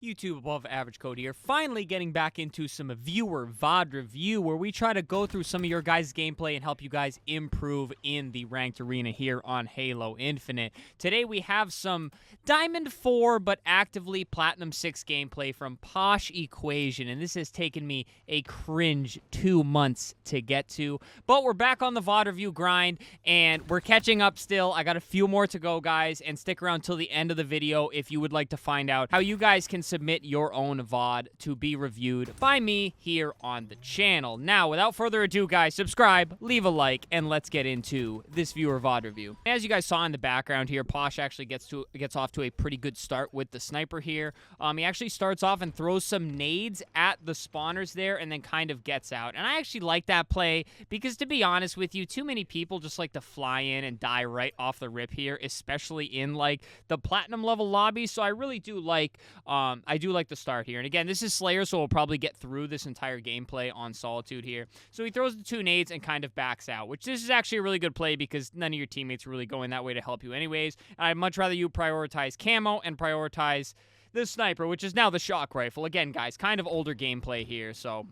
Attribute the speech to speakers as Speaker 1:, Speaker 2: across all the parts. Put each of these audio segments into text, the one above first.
Speaker 1: YouTube Above Average Code here, finally getting back into some viewer VOD review where we try to go through some of your guys' gameplay and help you guys improve in the ranked arena here on Halo Infinite. Today we have some Diamond 4 but actively Platinum 6 gameplay from Posh Equation, and this has taken me a cringe 2 months to get to, but we're back on the VOD review grind and we're catching up still. I got a few more to go, guys, and stick around till the end of the video if you would like to find out how you guys can submit your own VOD to be reviewed by me here on the channel. Now, without further ado, guys, subscribe, leave a like, and let's get into this viewer VOD review. As you guys saw in the background here, Posh actually gets off to a pretty good start with the sniper here. He actually starts off and throws some nades at the spawners there and then kind of gets out. And I actually like that play because, to be honest with you, too many people just like to fly in and die right off the rip here, especially in like the platinum level lobby. So I really do like the start here. And again, this is Slayer, so we'll probably get through this entire gameplay on Solitude here. So he throws the two nades and kind of backs out, which this is actually a really good play because none of your teammates are really going that way to help you anyways. And I'd much rather you prioritize camo and prioritize the sniper, which is now the shock rifle. Again, guys, kind of older gameplay here. So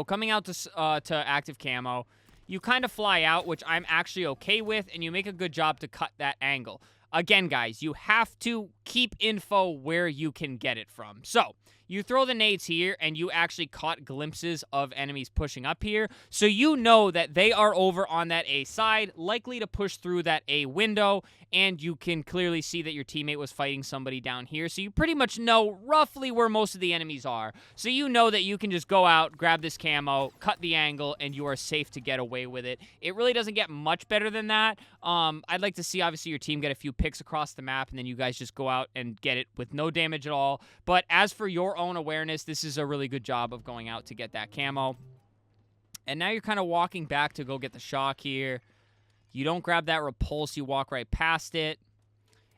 Speaker 1: coming out to active camo, you kind of fly out, which I'm actually okay with, and you make a good job to cut that angle. Again, guys, you have to keep info where you can get it from. So you throw the nades here, and you actually caught glimpses of enemies pushing up here. So you know that they are over on that A side, likely to push through that A window, and you can clearly see that your teammate was fighting somebody down here. So you pretty much know roughly where most of the enemies are. So you know that you can just go out, grab this camo, cut the angle, and you are safe to get away with it. It really doesn't get much better than that. I'd like to see, obviously, your team get a few picks across the map, and then you guys just go out and get it with no damage at all. But as for your own awareness, this is a really good job of going out to get that camo. And now you're kind of walking back to go get the shock here. You don't grab that repulse, you walk right past it.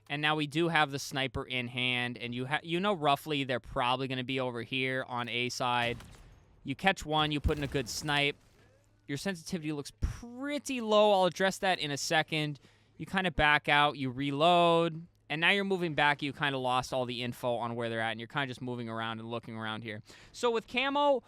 Speaker 1: And now we do have the sniper in hand, and you know roughly they're probably going to be over here on A side. You catch one, you put in a good snipe. Your sensitivity looks pretty low. I'll address that in a second. You kind of back out, you reload, and now you're moving back. You kind of lost all the info on where they're at, and you're kind of just moving around and looking around here. So with camo,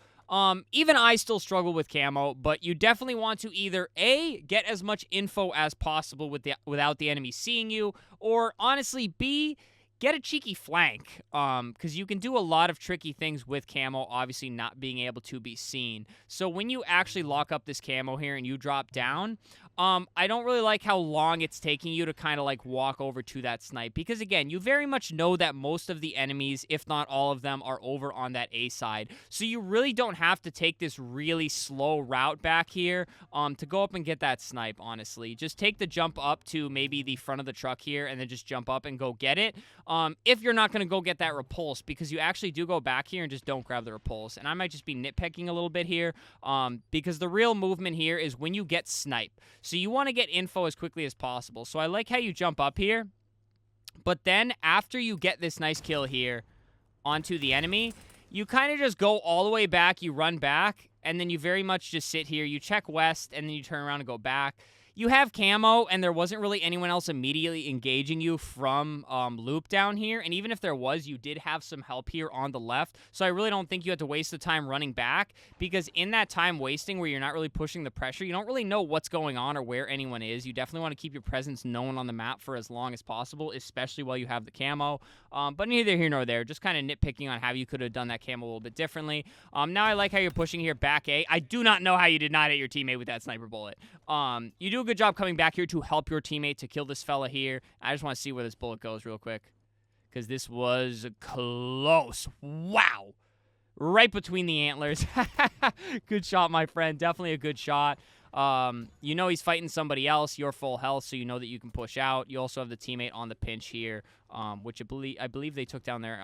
Speaker 1: even I still struggle with camo, but you definitely want to either A, get as much info as possible without the enemy seeing you, or honestly, B, get a cheeky flank, because you can do a lot of tricky things with camo, obviously not being able to be seen. So when you actually lock up this camo here and you drop down, I don't really like how long it's taking you to kind of like walk over to that snipe, because again, you very much know that most of the enemies, if not all of them, are over on that A side. So you really don't have to take this really slow route back here to go up and get that snipe, honestly. Just take the jump up to maybe the front of the truck here and then just jump up and go get it. If you're not going to go get that repulse, because you actually do go back here and just don't grab the repulse. And I might just be nitpicking a little bit here, because the real movement here is when you get snipe. So you want to get info as quickly as possible. So I like how you jump up here, but then after you get this nice kill here onto the enemy, you kind of just go all the way back, you run back, and then you very much just sit here, you check west, and then you turn around and go back. You have camo, and there wasn't really anyone else immediately engaging you from loop down here. And even if there was, you did have some help here on the left. So I really don't think you had to waste the time running back, because in that time wasting where you're not really pushing the pressure, you don't really know what's going on or where anyone is. You definitely want to keep your presence known on the map for as long as possible, especially while you have the camo. But neither here nor there. Just kind of nitpicking on how you could have done that camo a little bit differently. Now I like how you're pushing here back A. I do not know how you did not hit your teammate with that sniper bullet. You do a good job coming back here to help your teammate to kill this fella here. I just want to see where this bullet goes real quick, because this was close. Wow. Right between the antlers. Good shot, my friend. Definitely a good shot. You know he's fighting somebody else. You're full health, so you know that you can push out. You also have the teammate on the pinch here, which I believe they took down their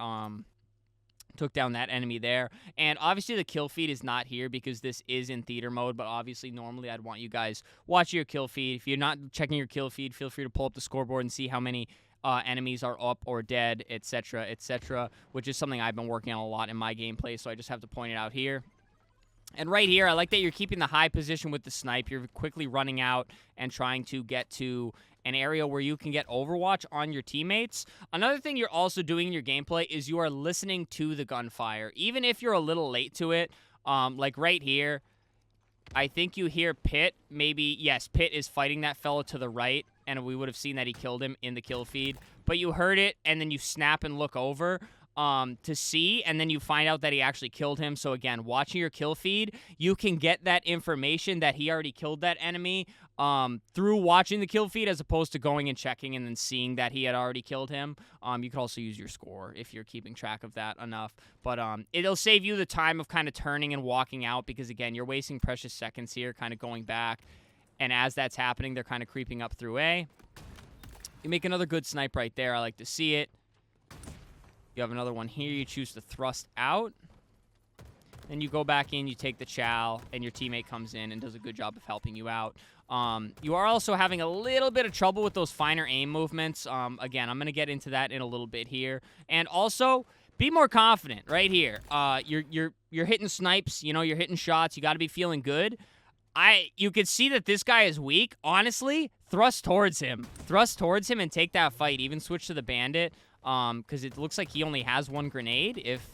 Speaker 1: took down that enemy there. And obviously the kill feed is not here because this is in theater mode, but obviously normally I'd want you guys watch your kill feed. If you're not checking your kill feed, feel free to pull up the scoreboard and see how many enemies are up or dead, etc., which is something I've been working on a lot in my gameplay, so I just have to point it out here. And right here, I like that you're keeping the high position with the snipe. You're quickly running out and trying to get to an area where you can get Overwatch on your teammates. Another thing you're also doing in your gameplay is you are listening to the gunfire. Even if you're a little late to it, like right here, I think you hear Pit. Maybe, yes, Pit is fighting that fellow to the right, and we would have seen that he killed him in the kill feed. But you heard it, and then you snap and look over to see, and then you find out that he actually killed him. So again, watching your kill feed, you can get that information that he already killed that enemy through watching the kill feed, as opposed to going and checking and then seeing that he had already killed him. You could also use your score if you're keeping track of that enough. But it'll save you the time of kind of turning and walking out, because again, you're wasting precious seconds here kind of going back. And as that's happening, they're kind of creeping up through A. You make another good snipe right there. I like to see it. You have another one here. You choose to thrust out. Then you go back in, you take the chow, and your teammate comes in and does a good job of helping you out. You are also having a little bit of trouble with those finer aim movements. Again, I'm going to get into that in a little bit here. And also, be more confident right here. You're hitting snipes. You know, you're hitting shots. You got to be feeling good. You could see that this guy is weak. Honestly, thrust towards him. Thrust towards him and take that fight. Even switch to the bandit. Because it looks like he only has one grenade, if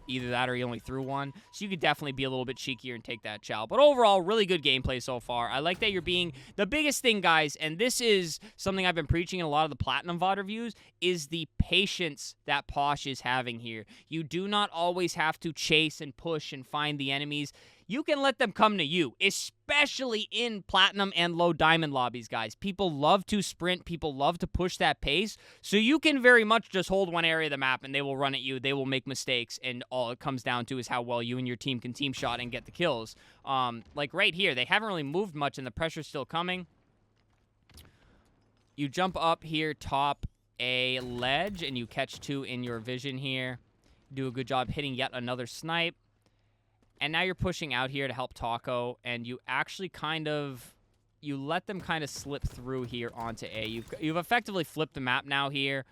Speaker 1: either that or he only threw one. So you could definitely be a little bit cheekier and take that chow. But overall, really good gameplay so far. I like that you're being... The biggest thing, guys, and this is something I've been preaching in a lot of the Platinum VOD reviews, is the patience that Posh is having here. You do not always have to chase and push and find the enemies. You can let them come to you, especially in Platinum and low Diamond lobbies, guys. People love to sprint. People love to push that pace. So you can very much just hold one area of the map, and they will run at you. They will make mistakes, and all it comes down to is how well you and your team can team shot and get the kills. Like right here, they haven't really moved much, and the pressure's still coming. You jump up here top a ledge, and you catch two in your vision here. Do a good job hitting yet another snipe. And now you're pushing out here to help Taco, and you actually you let them kind of slip through here onto A. You've effectively flipped the map now here.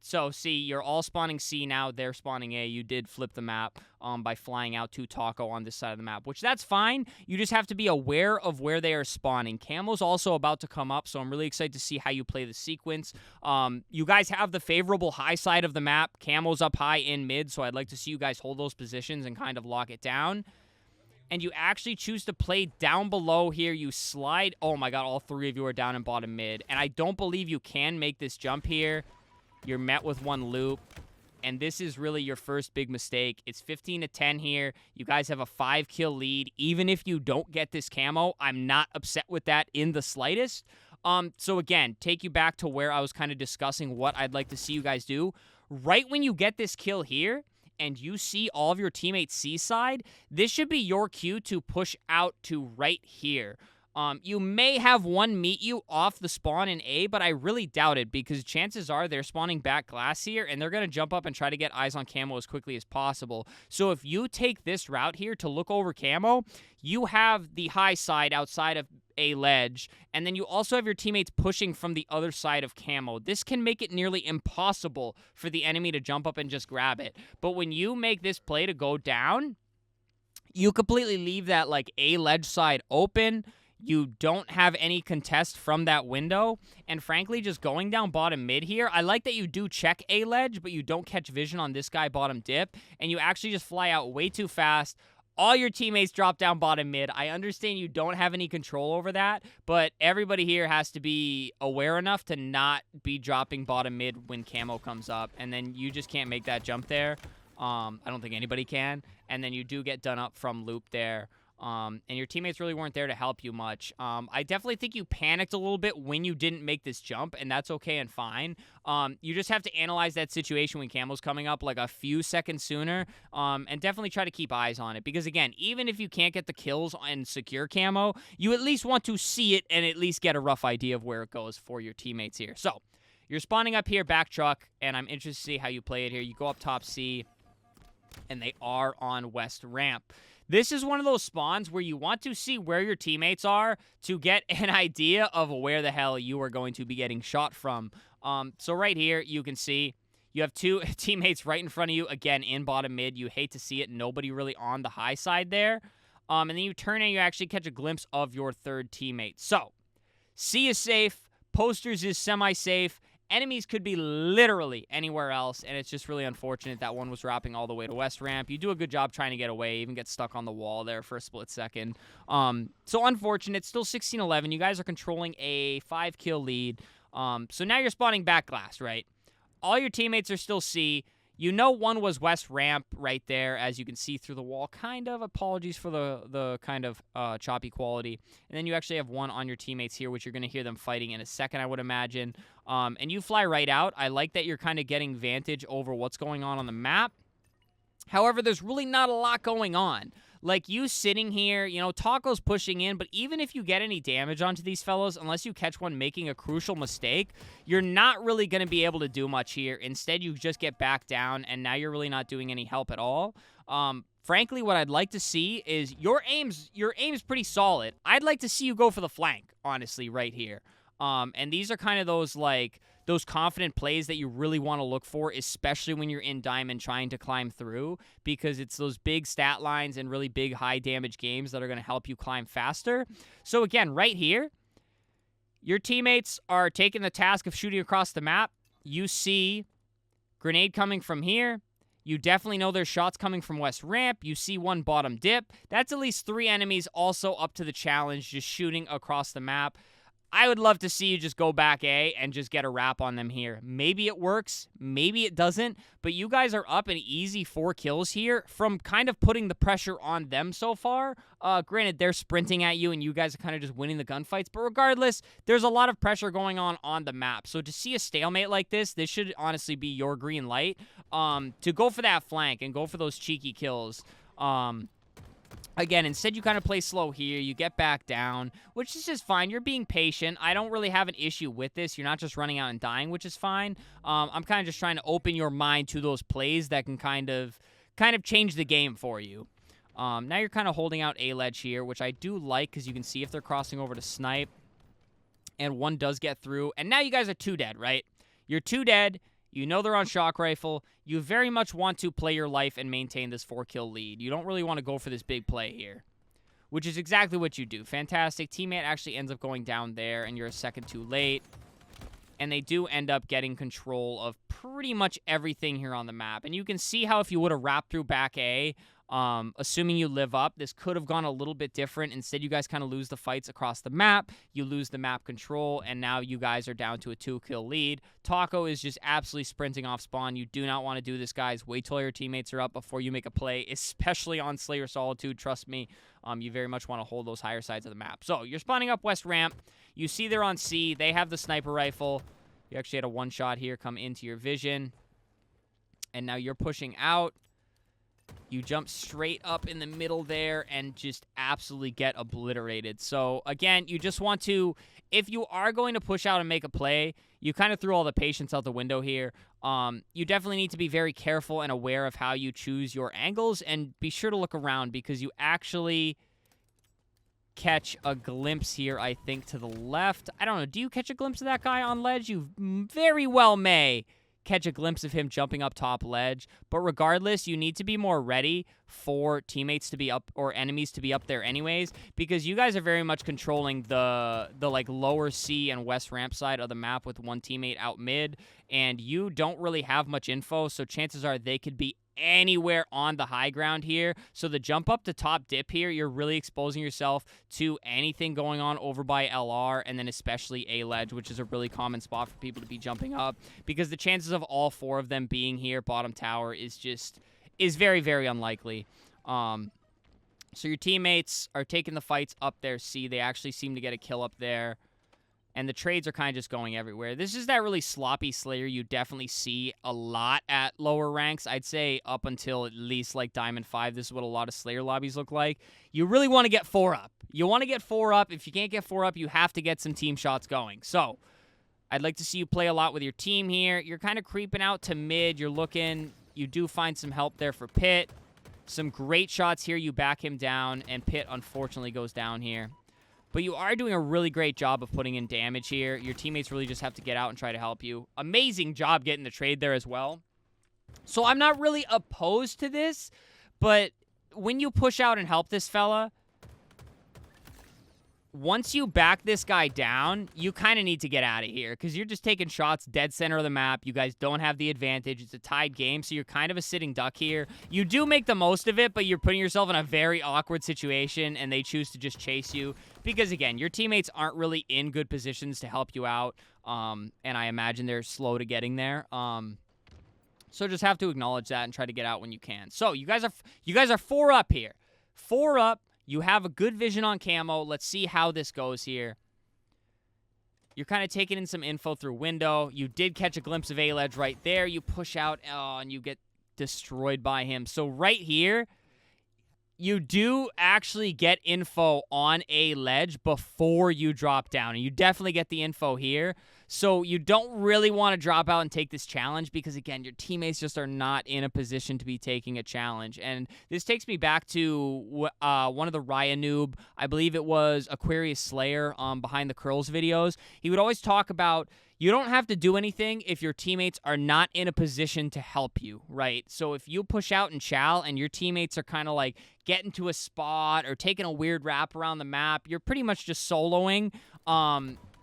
Speaker 1: So, see, you're all spawning C now. They're spawning A. You did flip the map by flying out to Taco on this side of the map, which that's fine. You just have to be aware of where they are spawning. Camo's also about to come up, so I'm really excited to see how you play the sequence. You guys have the favorable high side of the map. Camo's up high in mid, so I'd like to see you guys hold those positions and kind of lock it down. And you actually choose to play down below here. You slide. Oh, my God, all three of you are down in bottom mid. And I don't believe you can make this jump here. You're met with one loop, and this is really your first big mistake. It's 15-10 here. You guys have a 5-kill lead. Even if you don't get this camo, I'm not upset with that in the slightest. So again, take you back to where I was kind of discussing what I'd like to see you guys do. Right when you get this kill here, and you see all of your teammates C-side, this should be your cue to push out to right here. You may have one meet you off the spawn in A, but I really doubt it, because chances are they're spawning back glass here, and they're going to jump up and try to get eyes on camo as quickly as possible. So if you take this route here to look over camo, you have the high side outside of A ledge, and then you also have your teammates pushing from the other side of camo. This can make it nearly impossible for the enemy to jump up and just grab it. But when you make this play to go down, you completely leave that like A ledge side open. You don't have any contest from that window. And frankly, just going down bottom mid here, I like that you do check A ledge, but you don't catch vision on this guy bottom dip. And you actually just fly out way too fast. All your teammates drop down bottom mid. I understand you don't have any control over that, but everybody here has to be aware enough to not be dropping bottom mid when camo comes up. And then you just can't make that jump there. I don't think anybody can. And then you do get done up from loop there. And your teammates really weren't there to help you much. I definitely think you panicked a little bit when you didn't make this jump, and that's okay and fine. You just have to analyze that situation when camo's coming up like a few seconds sooner, and definitely try to keep eyes on it. Because, again, even if you can't get the kills and secure camo, you at least want to see it and at least get a rough idea of where it goes for your teammates here. So, you're spawning up here, back truck, and I'm interested to see how you play it here. You go up top C, and they are on west ramp. This is one of those spawns where you want to see where your teammates are to get an idea of where the hell you are going to be getting shot from. So right here, you can see you have two teammates right in front of you, again, in bottom mid. You hate to see it. Nobody really on the high side there. And then you turn and you actually catch a glimpse of your third teammate. So, C is safe. Posters is semi-safe. Enemies could be literally anywhere else, and it's just really unfortunate that one was wrapping all the way to West Ramp. You do a good job trying to get away, even get stuck on the wall there for a split second. So unfortunate. Still 16-11. You guys are controlling a 5-kill lead. So now you're spawning back glass, right? All your teammates are still C. You know one was West Ramp right there, as you can see through the wall. Kind of. Apologies for the kind of choppy quality. And then you actually have one on your teammates here, which you're going to hear them fighting in a second, I would imagine. And you fly right out. I like that you're kind of getting vantage over what's going on the map. However, there's really not a lot going on. Like, you sitting here, you know, Taco's pushing in, but even if you get any damage onto these fellows, unless you catch one making a crucial mistake, you're not really going to be able to do much here. Instead, you just get back down, and now you're really not doing any help at all. Frankly, what I'd like to see is your aim's pretty solid. I'd like to see you go for the flank, honestly, right here. And these are kind of those confident plays that you really want to look for, especially when you're in Diamond trying to climb through, because it's those big stat lines and really big high damage games that are going to help you climb faster. So again, right here, your teammates are taking the task of shooting across the map. You see grenade coming from here. You definitely know there's shots coming from West Ramp. You see one bottom dip. That's at least 3 enemies also up to the challenge, just shooting across the map. I would love to see you just go back A and just get a wrap on them here. Maybe it works, maybe it doesn't, but you guys are up an easy 4 kills here from kind of putting the pressure on them so far. Granted, they're sprinting at you and you guys are kind of just winning the gunfights, but regardless, there's a lot of pressure going on the map. So to see a stalemate like this should honestly be your green light to go for that flank and go for those cheeky kills. Again, instead you kind of play slow here. You get back down, which is just fine. You're being patient. I don't really have an issue with this. You're not just running out and dying, which is fine. I'm kind of just trying to open your mind to those plays that can kind of change the game for you. Now you're kind of holding out A ledge here, which I do like because you can see if they're crossing over to snipe. And one does get through. And now you guys are 2 dead, right? You're 2 dead. You know they're on shock rifle. You very much want to play your life and maintain this 4-kill lead. You don't really want to go for this big play here, which is exactly what you do. Fantastic. Teammate actually ends up going down there, and you're a second too late. And they do end up getting control of pretty much everything here on the map. And you can see how if you would have wrapped through back A, assuming you live up, this could have gone a little bit different. Instead, you guys kind of lose the fights across the map. You lose the map control, and now you guys are down to a 2-kill lead. Taco is just absolutely sprinting off spawn. You do not want to do this, guys. Wait till your teammates are up before you make a play, especially on Slayer Solitude. Trust me, you very much want to hold those higher sides of the map. So you're spawning up West Ramp. You see they're on C. They have the sniper rifle. You actually had a one-shot here come into your vision. And now you're pushing out. You jump straight up in the middle there and just absolutely get obliterated. So, again, you just want to, if you are going to push out and make a play, you kind of threw all the patience out the window here. You definitely need to be very careful and aware of how you choose your angles, and be sure to look around because you actually catch a glimpse here, I think, to the left. I don't know. Do you catch a glimpse of that guy on ledge? You very well may catch a glimpse of him jumping up top ledge. But regardless, you need to be more ready for teammates to be up or enemies to be up there anyways, because you guys are very much controlling the like lower C and west ramp side of the map with one teammate out mid, and you don't really have much info, so chances are they could be anywhere on the high ground here. So the jump up to top dip here, you're really exposing yourself to anything going on over by LR, and then especially A ledge, which is a really common spot for people to be jumping up, because the chances of all 4 of them being here bottom tower is very, very unlikely. So your teammates are taking the fights up there C. They actually seem to get a kill up there. And the trades are kind of just going everywhere. This is that really sloppy Slayer you definitely see a lot at lower ranks. I'd say up until at least like Diamond 5, this is what a lot of Slayer lobbies look like. You really want to get 4 up. You want to get 4 up. If you can't get 4 up, you have to get some team shots going. So I'd like to see you play a lot with your team here. You're kind of creeping out to mid. You're looking. You do find some help there for Pit. Some great shots here. You back him down, and Pit unfortunately goes down here. But you are doing a really great job of putting in damage here. Your teammates really just have to get out and try to help you. Amazing job getting the trade there as well. So I'm not really opposed to this, but when you push out and help this fella, once you back this guy down, you kind of need to get out of here because you're just taking shots dead center of the map. You guys don't have the advantage. It's a tied game, so you're kind of a sitting duck here. You do make the most of it, but you're putting yourself in a very awkward situation, and they choose to just chase you because, again, your teammates aren't really in good positions to help you out, and I imagine they're slow to getting there. So just have to acknowledge that and try to get out when you can. So you guys are 4 up here. 4 up. You have a good vision on camo. Let's see how this goes here. You're kind of taking in some info through window. You did catch a glimpse of A-Ledge right there. You push out, and you get destroyed by him. So right here, you do actually get info on A-Ledge before you drop down. And you definitely get the info here. So you don't really want to drop out and take this challenge because, again, your teammates just are not in a position to be taking a challenge. And this takes me back to one of the Raya Noob, I believe it was Aquarius Slayer Behind the Curls videos. He would always talk about you don't have to do anything if your teammates are not in a position to help you, right? So if you push out in Chal and your teammates are kind of like getting to a spot or taking a weird wrap around the map, you're pretty much just soloing.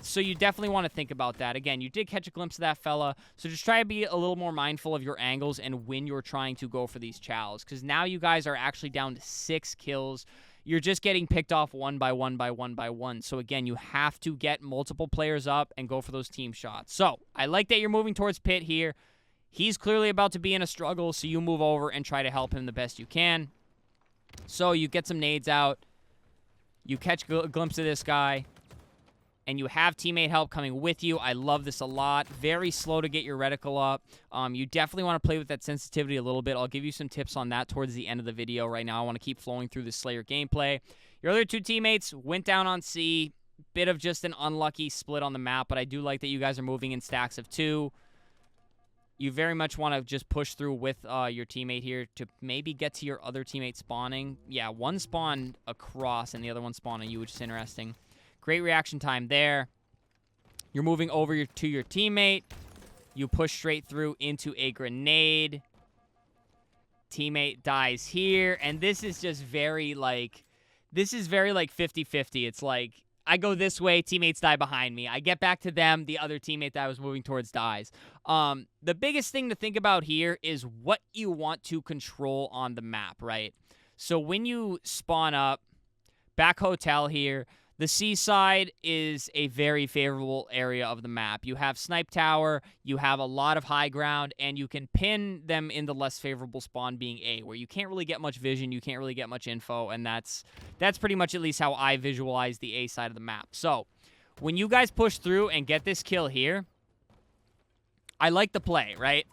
Speaker 1: So you definitely want to think about that. Again, you did catch a glimpse of that fella, so just try to be a little more mindful of your angles and when you're trying to go for these chows, because now you guys are actually down to 6 kills. You're just getting picked off one by one by one by one. So again, you have to get multiple players up and go for those team shots. So I like that you're moving towards Pit here. He's clearly about to be in a struggle, so you move over and try to help him the best you can. So you get some nades out. You catch a glimpse of this guy. And you have teammate help coming with you. I love this a lot. Very slow to get your reticle up. You definitely want to play with that sensitivity a little bit. I'll give you some tips on that towards the end of the video. Right now, I want to keep flowing through the Slayer gameplay. Your other 2 teammates went down on C. Bit of just an unlucky split on the map, but I do like that you guys are moving in stacks of 2. You very much want to just push through with your teammate here to maybe get to your other teammate spawning. Yeah, one spawned across and the other one spawned on you, which is interesting. Great reaction time there. You're moving over to your teammate. You push straight through into a grenade. Teammate dies here. And this is just very, like, 50-50. It's like, I go this way, teammates die behind me. I get back to them, the other teammate that I was moving towards dies. The biggest thing to think about here is what you want to control on the map, right? So when you spawn up, back hotel here, the seaside is a very favorable area of the map. You have Snipe Tower, you have a lot of high ground, and you can pin them in the less favorable spawn being A, where you can't really get much vision, you can't really get much info, and that's pretty much at least how I visualize the A side of the map. So, when you guys push through and get this kill here, I like the play, right?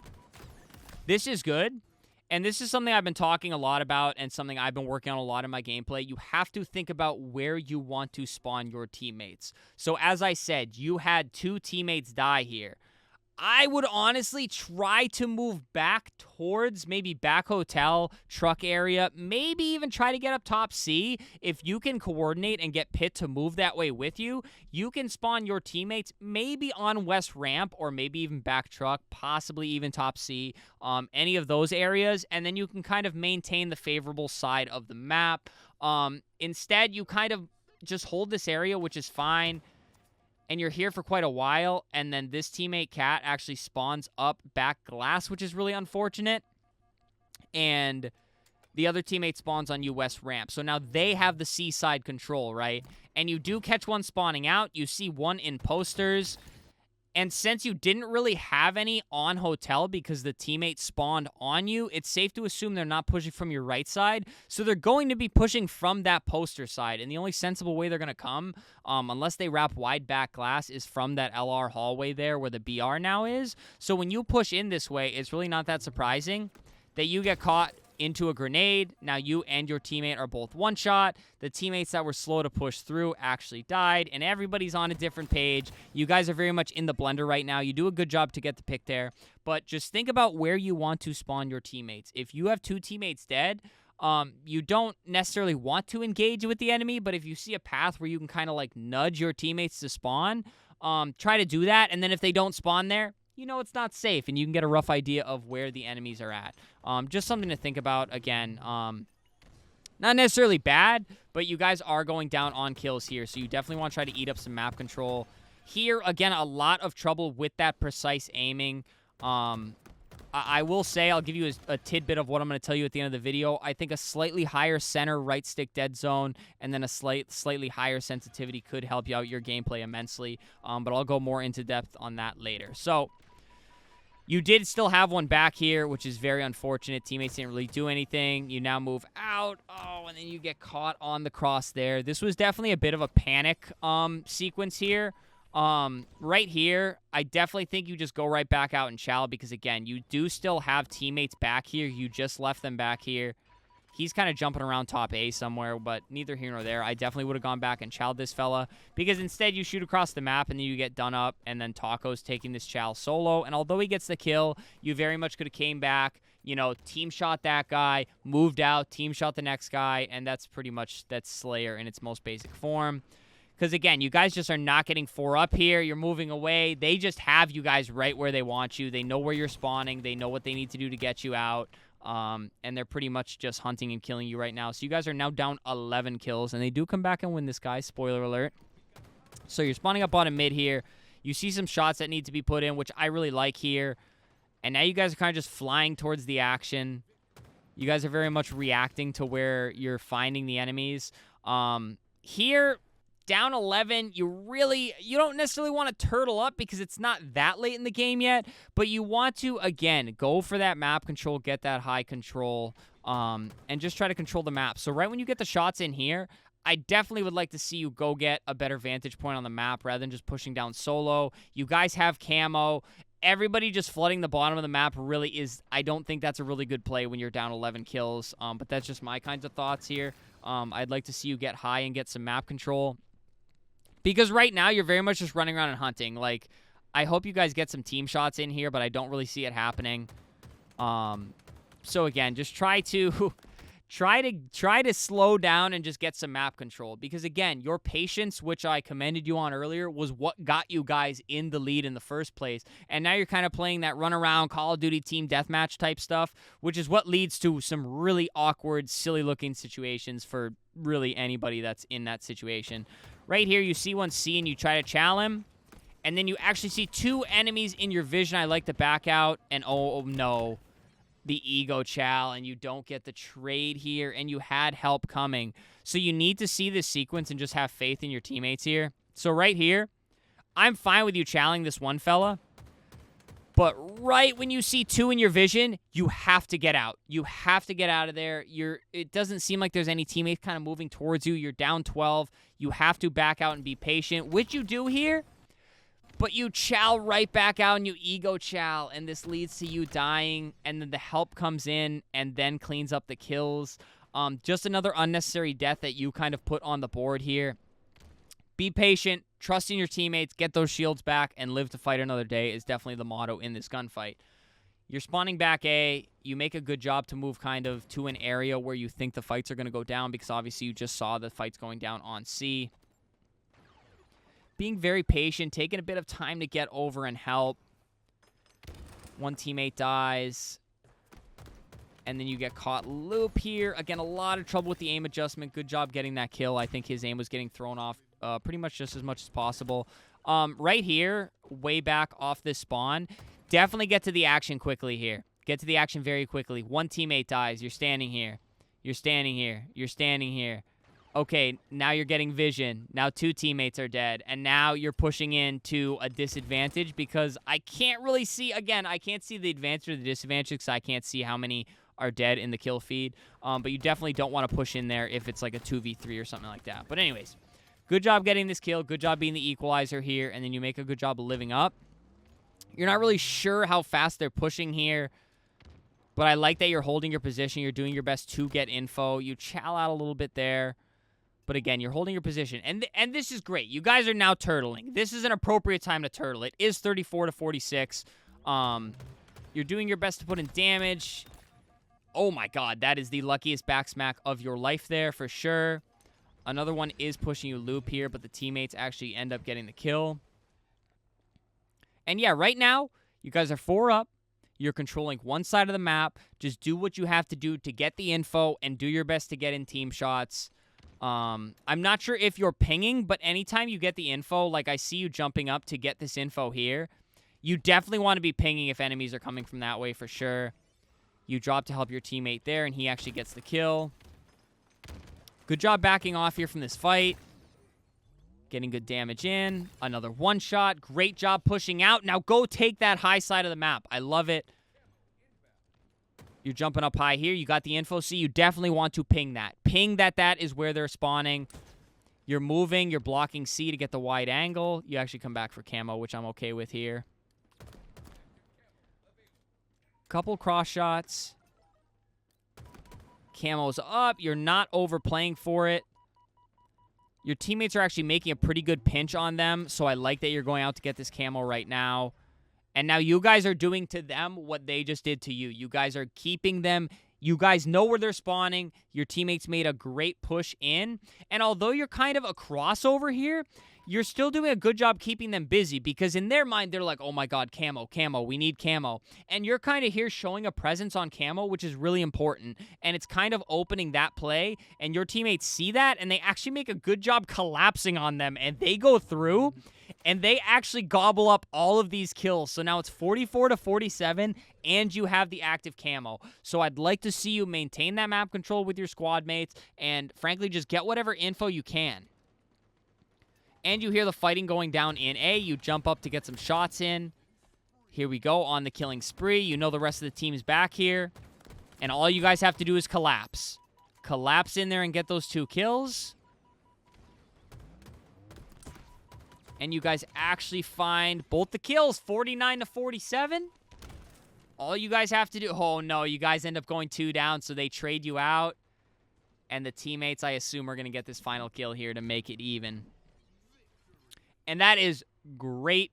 Speaker 1: This is good. And this is something I've been talking a lot about and something I've been working on a lot in my gameplay. You have to think about where you want to spawn your teammates. So as I said, you had 2 teammates die here. I would honestly try to move back towards maybe back hotel, truck area, maybe even try to get up top C. If you can coordinate and get Pit to move that way with you, you can spawn your teammates maybe on west ramp or maybe even back truck, possibly even top C, any of those areas, and then you can kind of maintain the favorable side of the map. Instead, you kind of just hold this area, which is fine. And you're here for quite a while, and then this teammate, Cat, actually spawns up back glass, which is really unfortunate. And the other teammate spawns on you west ramp. So now they have the seaside control, right? And you do catch one spawning out. You see one in posters. And since you didn't really have any on hotel because the teammate spawned on you, it's safe to assume they're not pushing from your right side. So they're going to be pushing from that poster side. And the only sensible way they're going to come, unless they wrap wide back glass, is from that LR hallway there where the BR now is. So when you push in this way, it's really not that surprising that you get caught into a grenade. Now you and your teammate are both one shot. The teammates that were slow to push through actually died, and everybody's on a different page. You guys are very much in the blender right now. You do a good job to get the pick there, but just think about where you want to spawn your teammates. If you have 2 teammates dead, you don't necessarily want to engage with the enemy, but if you see a path where you can kind of like nudge your teammates to spawn, try to do that, and then if they don't spawn there, you know it's not safe, and you can get a rough idea of where the enemies are at. Just something to think about. Again, Not necessarily bad, but you guys are going down on kills here, so you definitely want to try to eat up some map control. Here, again, a lot of trouble with that precise aiming. I will say, I'll give you a tidbit of what I'm going to tell you at the end of the video. I think a slightly higher center right stick dead zone and then a slightly higher sensitivity could help you out your gameplay immensely, but I'll go more into depth on that later. So, you did still have one back here, which is very unfortunate. Teammates didn't really do anything. You now move out. Oh, and then you get caught on the cross there. This was definitely a bit of a panic sequence here. Right here, I definitely think you just go right back out and chow because, again, you do still have teammates back here. You just left them back here. He's kind of jumping around top A somewhere, but neither here nor there. I definitely would have gone back and chowed this fella because instead you shoot across the map and then you get done up, and then Taco's taking this chow solo. And although he gets the kill, you very much could have came back, you know, team shot that guy, moved out, team shot the next guy, and that's pretty much that's Slayer in its most basic form. Because, again, you guys just are not getting 4 up here. You're moving away. They just have you guys right where they want you. They know where you're spawning. They know what they need to do to get you out. And they're pretty much just hunting and killing you right now. So you guys are now down 11 kills. And they do come back and win this guy. Spoiler alert. So you're spawning up bottom mid here. You see some shots that need to be put in, which I really like here. And now you guys are kind of just flying towards the action. You guys are very much reacting to where you're finding the enemies. Here, down 11, you don't necessarily want to turtle up because it's not that late in the game yet, but you want to, again, go for that map control, get that high control, and just try to control the map. So right when you get the shots in here, I definitely would like to see you go get a better vantage point on the map rather than just pushing down solo. You guys have camo. Everybody just flooding the bottom of the map really is, I don't think that's a really good play when you're down 11 kills, but that's just my kinds of thoughts here. I'd like to see you get high and get some map control. Because right now, you're very much just running around and hunting. Like, I hope you guys get some team shots in here, but I don't really see it happening. So again, just try to slow down and just get some map control. Because again, your patience, which I commended you on earlier, was what got you guys in the lead in the first place. And now you're kind of playing that run around Call of Duty team deathmatch type stuff, which is what leads to some really awkward, silly looking situations for really anybody that's in that situation. Right here, you see one C and you try to chow him, and then you actually see 2 enemies in your vision. I like to back out, and oh no, the ego chow, and you don't get the trade here, and you had help coming. So you need to see this sequence and just have faith in your teammates here. So right here, I'm fine with you chowing this one fella, but right when you see 2 in your vision, you have to get out. You have to get out of there. It doesn't seem like there's any teammates kind of moving towards you. You're down 12. You have to back out and be patient, which you do here, but you chow right back out and you ego chow, and this leads to you dying, and then the help comes in and then cleans up the kills. Just another unnecessary death that you kind of put on the board here. Be patient, trust in your teammates, get those shields back, and live to fight another day is definitely the motto in this gunfight. You're spawning back A. You make a good job to move kind of to an area where you think the fights are going to go down because obviously you just saw the fights going down on C. Being very patient, taking a bit of time to get over and help. One teammate dies. And then you get caught loop here. Again, a lot of trouble with the aim adjustment. Good job getting that kill. I think his aim was getting thrown off pretty much just as much as possible. Right here, way back off this spawn, definitely get to the action quickly here. Get to the action very quickly. One teammate dies. You're standing here. You're standing here. You're standing here. Okay, now you're getting vision. Now 2 teammates are dead. And now you're pushing into a disadvantage because I can't really see, again, I can't see the advantage or the disadvantage because I can't see how many are dead in the kill feed. But you definitely don't want to push in there if it's like a 2v3 or something like that. But anyways, good job getting this kill. Good job being the equalizer here. And then you make a good job of living up. You're not really sure how fast they're pushing here. But I like that you're holding your position. You're doing your best to get info. You chow out a little bit there. But again, you're holding your position. And this is great. You guys are now turtling. This is an appropriate time to turtle. It is 34-46. You're doing your best to put in damage. Oh my god, that is the luckiest backsmack of your life there for sure. Another one is pushing you loop here, but the teammates actually end up getting the kill. And yeah, right now, you guys are 4 up. You're controlling one side of the map. Just do what you have to do to get the info and do your best to get in team shots. I'm not sure if you're pinging, but anytime you get the info, like I see you jumping up to get this info here, you definitely want to be pinging if enemies are coming from that way for sure. You drop to help your teammate there, and he actually gets the kill. Good job backing off here from this fight. Getting good damage in. Another one shot. Great job pushing out. Now go take that high side of the map. I love it. You're jumping up high here. You got the info. See, you definitely want to ping that. Ping that is where they're spawning. You're moving. You're blocking C to get the wide angle. You actually come back for camo, which I'm okay with here. Couple cross shots. Camo's up. You're not overplaying for it. Your teammates are actually making a pretty good pinch on them, so I like that you're going out to get this camo right now. And now you guys are doing to them what they just did to you. You guys are keeping them. You guys know where they're spawning. Your teammates made a great push in. And although you're kind of a crossover here, you're still doing a good job keeping them busy because in their mind, they're like, oh my God, camo, we need camo. And you're kind of here showing a presence on camo, which is really important. And it's kind of opening that play. And your teammates see that and they actually make a good job collapsing on them. And they go through and they actually gobble up all of these kills. So now it's 44-47 and you have the active camo. So I'd like to see you maintain that map control with your squad mates and frankly, just get whatever info you can. And you hear the fighting going down in A. You jump up to get some shots in. Here we go on the killing spree. You know the rest of the team's back here. And all you guys have to do is collapse. Collapse in there and get those 2 kills. And you guys actually find both the kills, 49-47. All you guys have to do... Oh, no, you guys end up going 2 down, so they trade you out. And the teammates, I assume, are going to get this final kill here to make it even. And that is great,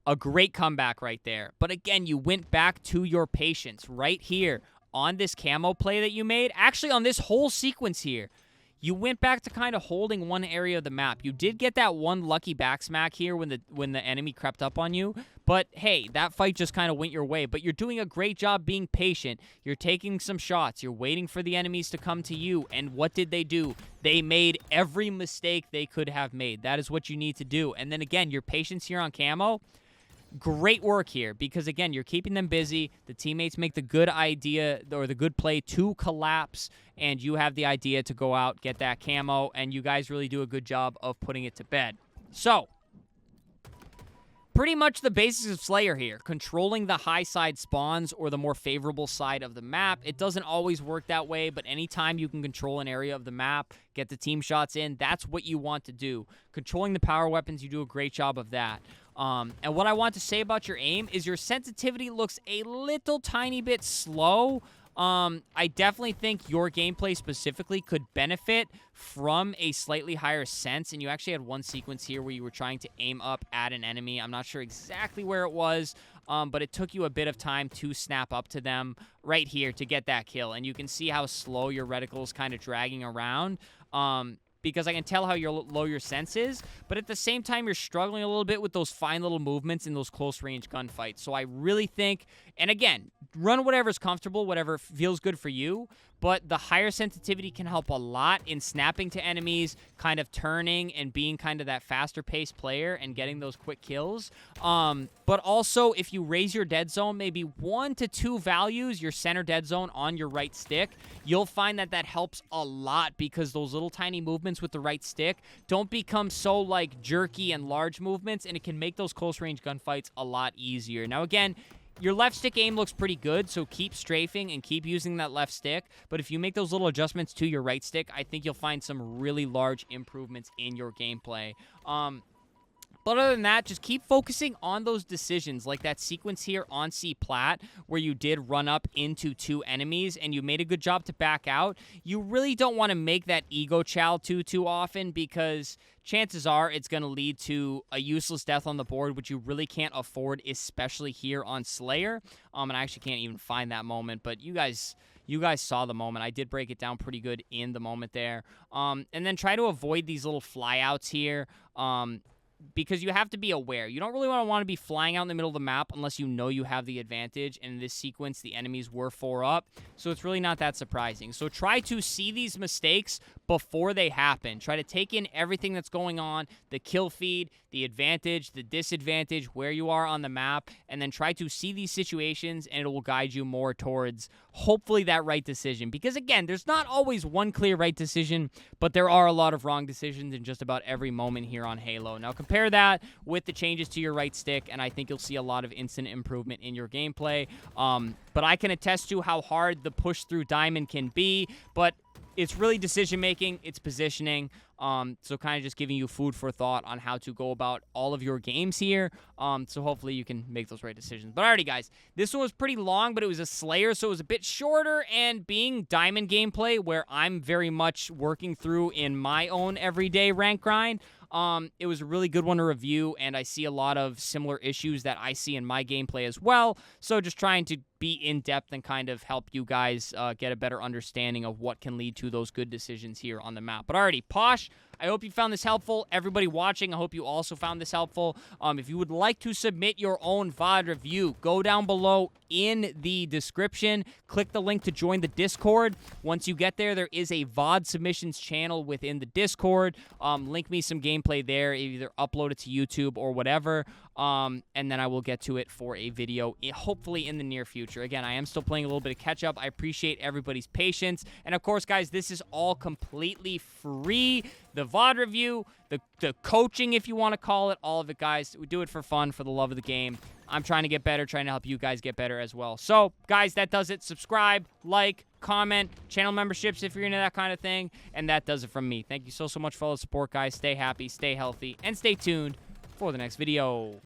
Speaker 1: a great comeback right there. But again, you went back to your patience right here on this camo play that you made. Actually, on this whole sequence here, you went back to kind of holding one area of the map. You did get that one lucky back smack here when the enemy crept up on you. But hey, that fight just kind of went your way. But you're doing a great job being patient. You're taking some shots. You're waiting for the enemies to come to you. And what did they do? They made every mistake they could have made. That is what you need to do. And then again, your patience here on camo. Great work here because, again, you're keeping them busy. The teammates make the good idea or the good play to collapse, and you have the idea to go out, get that camo, and you guys really do a good job of putting it to bed. So, pretty much the basics of Slayer here. Controlling the high side spawns or the more favorable side of the map. It doesn't always work that way, but anytime you can control an area of the map, get the team shots in, that's what you want to do. Controlling the power weapons, you do a great job of that. And what I want to say about your aim is your sensitivity looks a little tiny bit slow. I definitely think your gameplay specifically could benefit from a slightly higher sense. And you actually had one sequence here where you were trying to aim up at an enemy. I'm not sure exactly where it was, but it took you a bit of time to snap up to them right here to get that kill. And you can see how slow your reticle's kind of dragging around. Because I can tell how low your sense is, but at the same time, you're struggling a little bit with those fine little movements in those close-range gunfights. So I really think, and again, run whatever's comfortable, whatever feels good for you, but the higher sensitivity can help a lot in snapping to enemies, kind of turning and being kind of that faster-paced player and getting those quick kills. But also, if you raise your dead zone maybe 1 to 2 values, your center dead zone on your right stick, you'll find that that helps a lot because those little tiny movements with the right stick don't become so like jerky and large movements, and it can make those close-range gunfights a lot easier. Now, again, your left stick aim looks pretty good, so keep strafing and keep using that left stick. But if you make those little adjustments to your right stick, I think you'll find some really large improvements in your gameplay. But other than that, just keep focusing on those decisions, like that sequence here on C Plat, where you did run up into 2 enemies, and you made a good job to back out. You really don't want to make that ego chow too often, because chances are it's going to lead to a useless death on the board, which you really can't afford, especially here on Slayer. And I actually can't even find that moment, but you guys saw the moment. I did break it down pretty good in the moment there. And then try to avoid these little flyouts here. because you have to be aware. You don't really want to be flying out in the middle of the map unless you know you have the advantage. And in this sequence, the enemies were 4 up, so it's really not that surprising. So try to see these mistakes before they happen. Try to take in everything that's going on, the kill feed, the advantage, the disadvantage, where you are on the map, and then try to see these situations, and it will guide you more towards, hopefully, that right decision. Because, again, there's not always one clear right decision, but there are a lot of wrong decisions in just about every moment here on Halo. Now, compare that with the changes to your right stick, and I think you'll see a lot of instant improvement in your gameplay. But I can attest to how hard the push through Diamond can be, but it's really decision-making, it's positioning, so kind of just giving you food for thought on how to go about all of your games here, so hopefully you can make those right decisions. But alrighty, guys, this one was pretty long, but it was a Slayer, so it was a bit shorter, and being Diamond gameplay, where I'm very much working through in my own everyday rank grind, it was a really good one to review, and I see a lot of similar issues that I see in my gameplay as well, so just trying to be in-depth and kind of help you guys get a better understanding of what can lead to those good decisions here on the map. But alrighty, Posh, I hope you found this helpful. Everybody watching, I hope you also found this helpful. If you would like to submit your own VOD review, go down below in the description. Click the link to join the Discord. Once you get there, there is a VOD submissions channel within the Discord. Link me some gameplay there, either upload it to YouTube or whatever, and then I will get to it for a video, hopefully in the near future. Again, I am still playing a little bit of catch-up. I appreciate everybody's patience. And, of course, guys, this is all completely free. The VOD review, the coaching, if you want to call it, all of it, guys. We do it for fun, for the love of the game. I'm trying to get better, trying to help you guys get better as well. So, guys, that does it. Subscribe, like, comment, channel memberships if you're into that kind of thing. And that does it from me. Thank you so much for all the support, guys. Stay happy, stay healthy, and stay tuned for the next video.